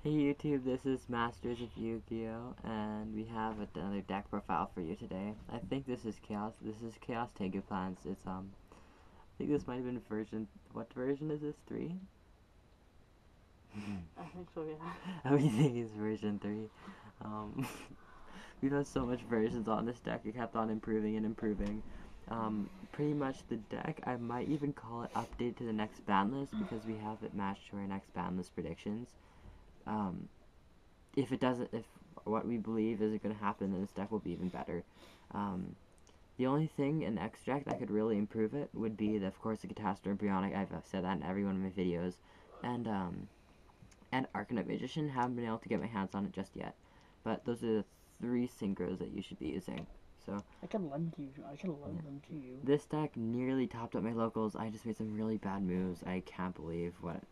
Hey YouTube, this is Masters of Yu-Gi-Oh! And we have another deck profile for you today. I think this is Chaos. This is Chaos Tengu Plans. I think this might have been what version is this? 3? I think so, yeah. I would think it's version 3. Um, we've had so much versions on this deck, it kept on improving and improving. Pretty much the deck, I might even call it update to the next ban list because we have it matched to our next ban list predictions. Um, if what we believe isn't going to happen, then this deck will be even better. Um, the only thing in extract that could really improve it would be, of course, the Catastrophe Embryonic. I've said that in every one of my videos. And Arcanite Magician. Haven't been able to get my hands on it just yet. But those are the 3 synchros that you should be using. So I can lend them to you. this deck nearly topped up my locals. I just made some really bad moves. I can't believe what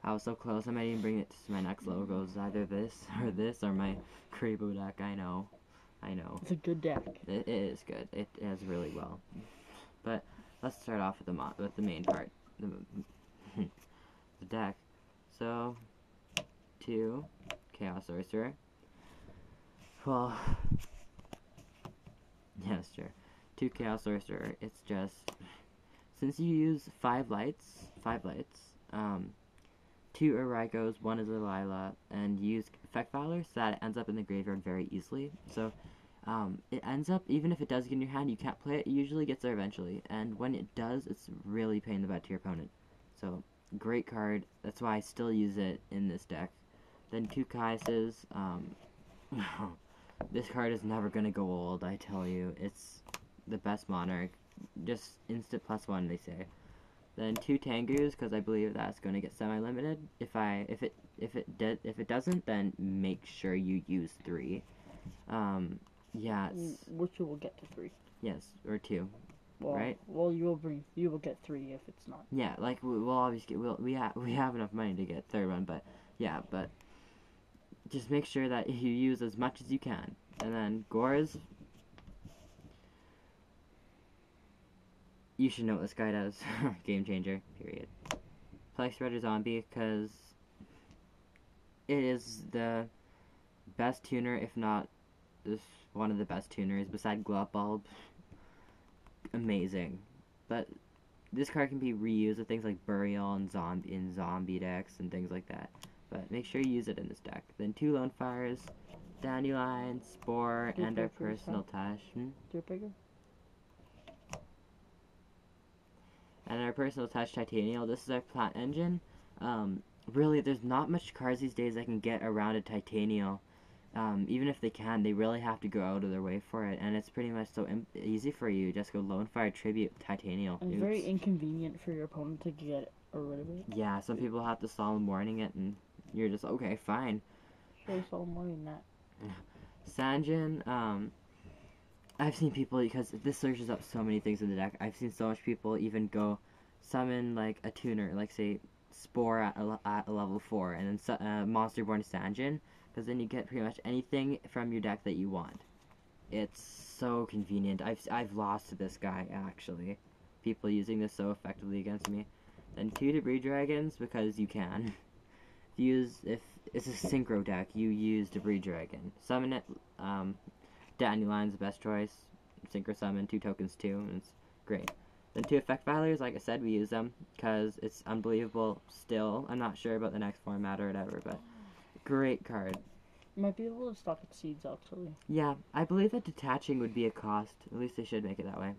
I was so close. I might even bring it to my next logos. Either this or my Krebo deck. I know. It's a good deck. It is good. It is really well. But let's start off with the main part, the deck. So 2 Chaos Sorcerer. Well, yes, sure. 2 Chaos Sorcerer. It's just since you use 5 lights, 2 Araikos, 1 is a Lila, and use Effect Valor so that it ends up in the graveyard very easily. So it ends up, even if it does get in your hand, you can't play it, it usually gets there eventually. And when it does, it's really pain in the butt to your opponent. So, great card. That's why I still use it in this deck. Then 2 Kaises. This card is never going to go old, I tell you. It's the best Monarch. Just instant +1, they say. Then 2 Tengus, because I believe that's going to get semi-limited. If it doesn't, then make sure you use 3. Yeah, Which you will get to 3. yes, or 2, Well, right? Well, you will get 3 if it's not. Yeah, like we'll obviously we have enough money to get 3rd one, but yeah, but just make sure that you use as much as you can. And then Gores, you should know what this guy does. Game changer, period. Play Spreader Zombie, because it is the best tuner, if not one of the best tuners, beside Glove Bulb. Amazing. But this card can be reused with things like Burial and zombie decks and things like that. But make sure you use it in this deck. Then 2 Lone Fires, Dandelion, Spore, and our Personal Touch. And our Personal Touch Titanial. This is our Plant Engine. Really, there's not much cards these days that can get around a Titanial. Even if they can, they really have to go out of their way for it, and it's pretty much so easy for you. Just go Lone Fire, Tribute, Titanial. And very inconvenient for your opponent to get rid of it. Yeah, some people have to Solemn Warning it, and you're just, okay, fine. Sure, Solemn Warning that. Sanjin, I've seen people, because this searches up so many things in the deck, I've seen so much people even go summon, like, a tuner, like, say, Spore at a level 4, and then Monster Born Sanjin, because then you get pretty much anything from your deck that you want. It's so convenient. I've lost to this guy, actually. People using this so effectively against me. Then 2 Debris Dragons, because you can. If it's a Synchro deck, you use Debris Dragon. Summon it, Dandelion's the best choice. Synchro Summon, 2 tokens too, and it's great. Then 2 Effect Valors, like I said, we use them, because it's unbelievable still. I'm not sure about the next format or whatever, but great card. Might be able to stock Exceeds, actually. Yeah, I believe that detaching would be a cost. At least they should make it that way.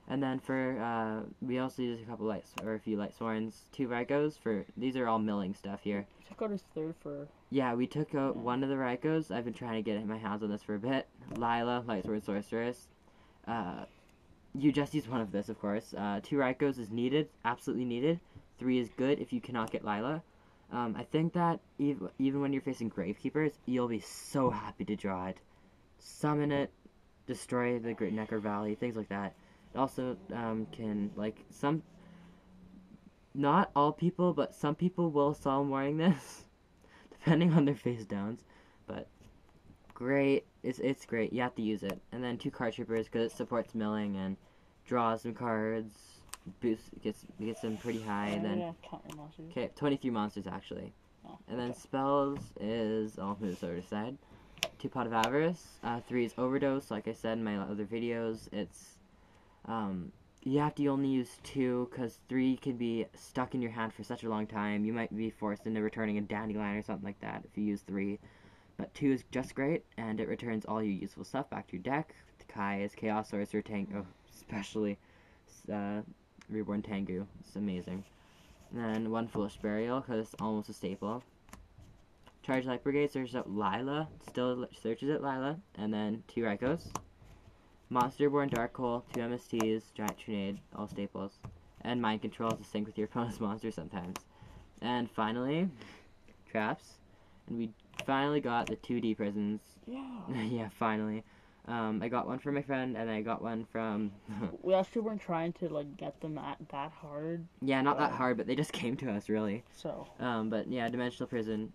And then for, we also use a few Light Sworns, 2 Raikos these are all milling stuff here. You took out his 3rd for... Yeah, we took out 1 of the Raikos. I've been trying to get my hands on this for a bit. Lila, Light Sword Sorceress. You just use 1 of this, of course. 2 Raikos is needed, absolutely needed. 3 is good if you cannot get Lila. I think that even when you're facing Gravekeepers, you'll be so happy to draw it. Summon it, destroy the Great Necker Valley, things like that. It also can, like, not all people, but some people will Solemn Warning this, depending on their face downs. But great, it's great. You have to use it. And then 2 Card Troopers, because it supports milling and draws some cards, gets them pretty high. And then count your monsters. okay, 23 monsters actually. Oh, And then okay. spells is, I'll move this over to the side. 2 Pot of Avarice. 3 is Overdose. Like I said in my other videos, it's you have to only use 2 because 3 can be stuck in your hand for such a long time. You might be forced into returning a Dandelion or something like that if you use 3. But 2 is just great, and it returns all your useful stuff back to your deck. The Kai is Chaos Sorcerer Tengu, especially Reborn Tengu. It's amazing. And then 1 Foolish Burial because it's almost a staple. Charge Light Brigade searches out Lila, still searches out Lila, and then 2 Raikos. Monsterborn Dark Hole, 2 MSTs, Giant Trinade, all staples. And Mind Control to sync with your opponent's monster sometimes. And finally, Traps. And we finally got the 2D prisons. Yeah. Yeah, finally. I got one from my friend, and I got one from... We actually weren't trying to like get them at that hard. Yeah, not that hard, but they just came to us, really. So. But yeah, Dimensional Prison,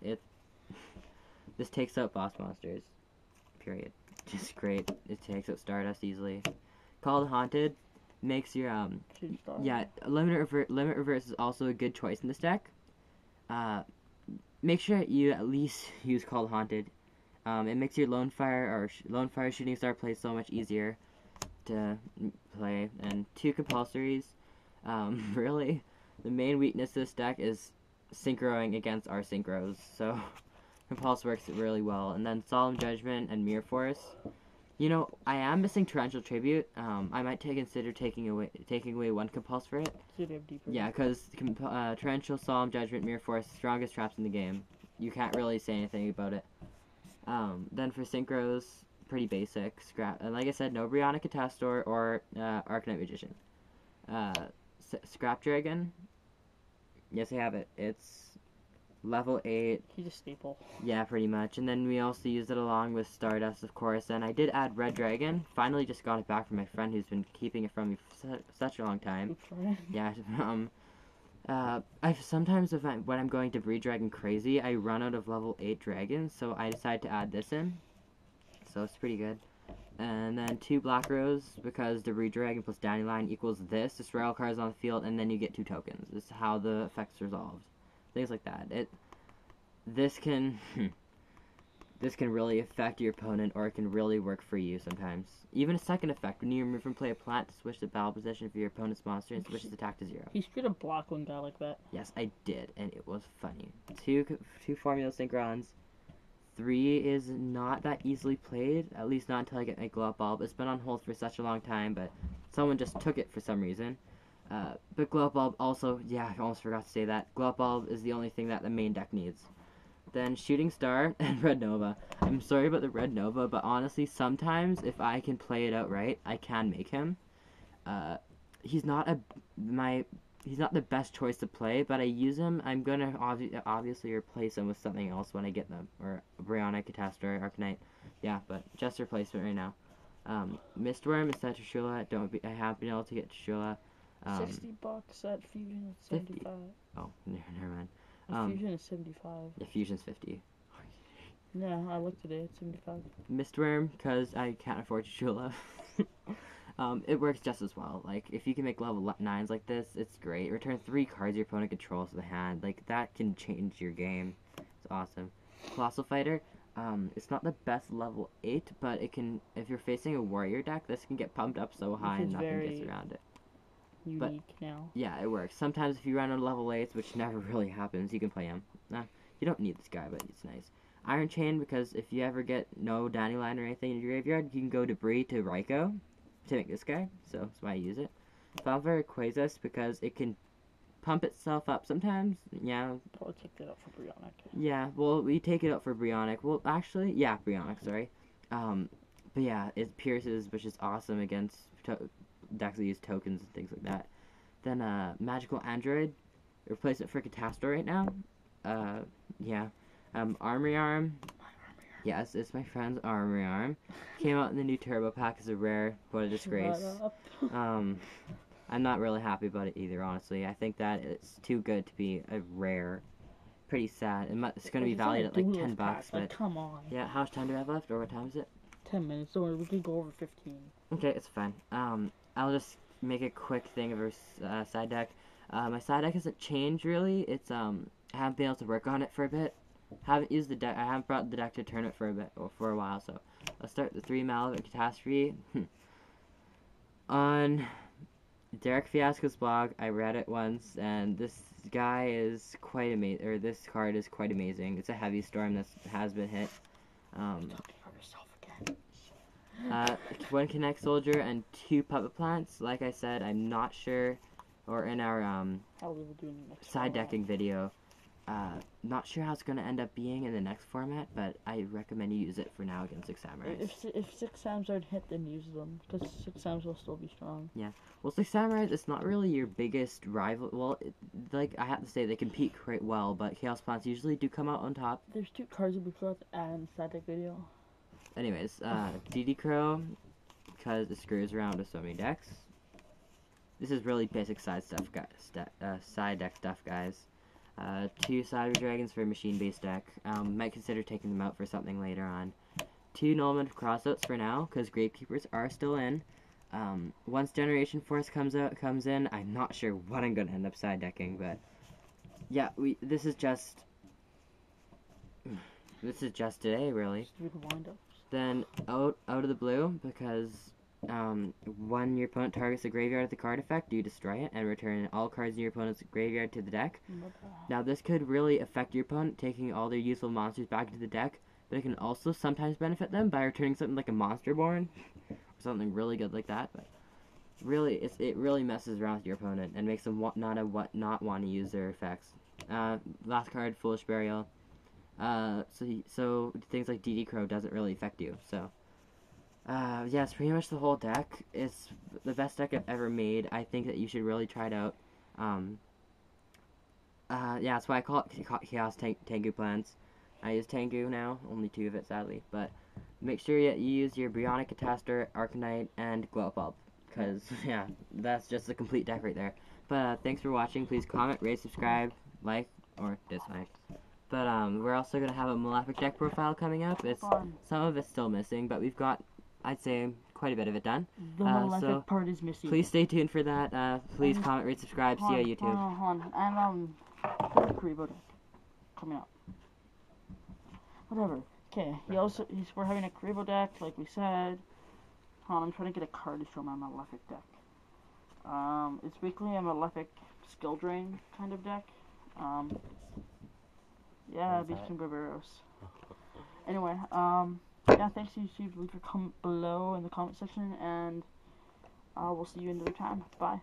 this takes out boss monsters. Period. Just great. It takes out Stardust easily. Called Haunted makes your yeah, limit reverse is also a good choice in this deck. Make sure you at least use Called Haunted. It makes your Lone Fire Shooting Star play so much easier to play. And 2 compulsories. Really, the main weakness of this deck is synchroing against our synchros. So Compulse works really well. And then Solemn Judgment and Mirror Force. You know, I am missing Torrential Tribute. I might consider taking away 1 Compulse for it. Yeah, because Torrential, Solemn Judgment, Mirror Force, strongest traps in the game. You can't really say anything about it. Then for Synchros, pretty basic. And like I said, no Brionic Catastor or Arcanite Magician. Scrap Dragon. Yes, I have it. It's level 8. He's a staple. Yeah, pretty much. And then we also used it along with Stardust, of course. And I did add Red Dragon. Finally just got it back from my friend who's been keeping it from me for such a long time. Yeah, sometimes when I'm going to breed Dragon crazy, I run out of level 8 dragons, so I decided to add this in. So it's pretty good. And then 2 Black Rose, because the breed Dragon plus Dandelion equals this. Destroy all cards on the field, and then you get 2 tokens. This is how the effect's resolved. Things like that. This can really affect your opponent, or it can really work for you sometimes. Even a second effect, when you remove from play a plant to switch the battle position for your opponent's monster and switch its attack to 0. He should have blocked one guy like that. Yes, I did, and it was funny. 2 Formula Synchrons. 3 is not that easily played, at least not until I get my Glow Bulb. It's been on hold for such a long time, but someone just took it for some reason. But Glow Bulb also, yeah, I almost forgot to say that. Glow Bulb is the only thing that the main deck needs. Then Shooting Star and Red Nova. I'm sorry about the Red Nova, but honestly, sometimes if I can play it out right, I can make him. He's not the best choice to play, but I use him. I'm gonna obviously replace him with something else when I get them, or Brionic, Catastor, Arcanite. Yeah, but just replacement right now. Mistworm is set to Shula. I have been able to get to Shula. $60 at Fusion is 75. Oh, never mind. Fusion is 75. Yeah, Fusion's 50. Yeah, I looked today. It's 75. Mistworm, because I can't afford Shula. It works just as well. Like, if you can make level 9s like this, it's great. Return 3 cards your opponent controls to the hand. Like, that can change your game. It's awesome. Colossal Fighter, it's not the best level 8, but it can, if you're facing a warrior deck, this can get pumped up so high and nothing gets around it. Unique now. Yeah, it works. Sometimes if you run out of level 8s, which never really happens, you can play him. You don't need this guy, but it's nice. Iron Chain, because if you ever get no Dandelion or anything in your graveyard, you can go Debris to Raikou to make this guy, so that's why I use it. Valvera Quasas, because it can pump itself up sometimes. Yeah. Probably take that out for Brionic. Yeah, well, we take it out for Brionic. Well, actually, yeah, Brionic, sorry. But yeah, it pierces, which is awesome against decks that use tokens and things like that. Then, Magical Android, replacement for Catastor right now. Yeah. Armory Arm. Yes, it's my friend's Armory Arm. Came out in the new Turbo Pack as a rare. What a disgrace. I'm not really happy about it either, honestly. I think that it's too good to be a rare. Pretty sad. It's going to be valued at like $10, but... Like, come on. Yeah, how much time do I have left, or what time is it? 10 minutes, don't worry, we can go over 15. Okay, it's fine. I'll just make a quick thing of our side deck. My side deck hasn't changed, really. It's, I haven't been able to work on it for a bit. Haven't used the deck. I haven't brought the deck to tournament for a bit or for a while. So let's start the 3 Malavit Catastrophe. On Derek Fiasco's blog, I read it once, and this guy is quite amazing. Or this card is quite amazing. It's a heavy storm that has been hit. One Connect Soldier and 2 Puppet Plants. Like I said, I'm not sure, or in our How we will do in the next side decking video, not sure how it's going to end up being in the next format, but I recommend you use it for now against 6 Samurais. If 6 Sams aren't hit, then use them, because 6 Sams will still be strong. Yeah. Well, 6 Samurais, it's not really your biggest rival. Well, like, I have to say, they compete quite well, but Chaos Plants usually do come out on top. There's 2 cards that we forgot to add in the side deck video. Anyways, DD Crow, because it screws around with so many decks. This is really basic side stuff, guys. Side deck stuff, guys. 2 Cyber Dragons for a machine-based deck. Might consider taking them out for something later on. 2 Nullman Crossouts for now, because Gravekeepers are still in. Once Generation Force comes in, I'm not sure what I'm gonna end up side decking, but yeah, this is just today, really. Just do the wind-ups. Then out of the blue, because when your opponent targets the graveyard with the card effect, you destroy it and return all cards in your opponent's graveyard to the deck. Now this could really affect your opponent, taking all their useful monsters back into the deck, but it can also sometimes benefit them by returning something like a Monster Born, or something really good like that. But really, it really messes around with your opponent and makes them not want to use their effects. Last card, Foolish Burial. So things like DD Crow doesn't really affect you. So yeah, it's pretty much the whole deck. It's the best deck I've ever made. I think that you should really try it out. Yeah, that's why I call it Chaos Tengu Plants. I use Tengu now, only 2 of it sadly, but make sure you use your Bionic Catastor, Arcanite, and Glow Up Bulb, because yeah, that's just a complete deck right there. But thanks for watching. Please comment, rate, subscribe, like, or dislike. But we're also gonna have a Malefic deck profile coming up. Some of it's still missing, but we've got, I'd say, quite a bit of it done. The Malefic part is missing. Please stay tuned for that. Please comment, rate, subscribe. See you on YouTube. Hold on. And there's a Karibo deck coming up. Whatever. Okay. We're having a Karibo deck, like we said. Hold on, I'm trying to get a card to show my Malefic deck. It's basically a Malefic skill drain kind of deck. Yeah, Beast and Barbaros. Anyway, yeah, thanks to YouTube. Leave a comment below in the comment section, and we'll see you another time. Bye.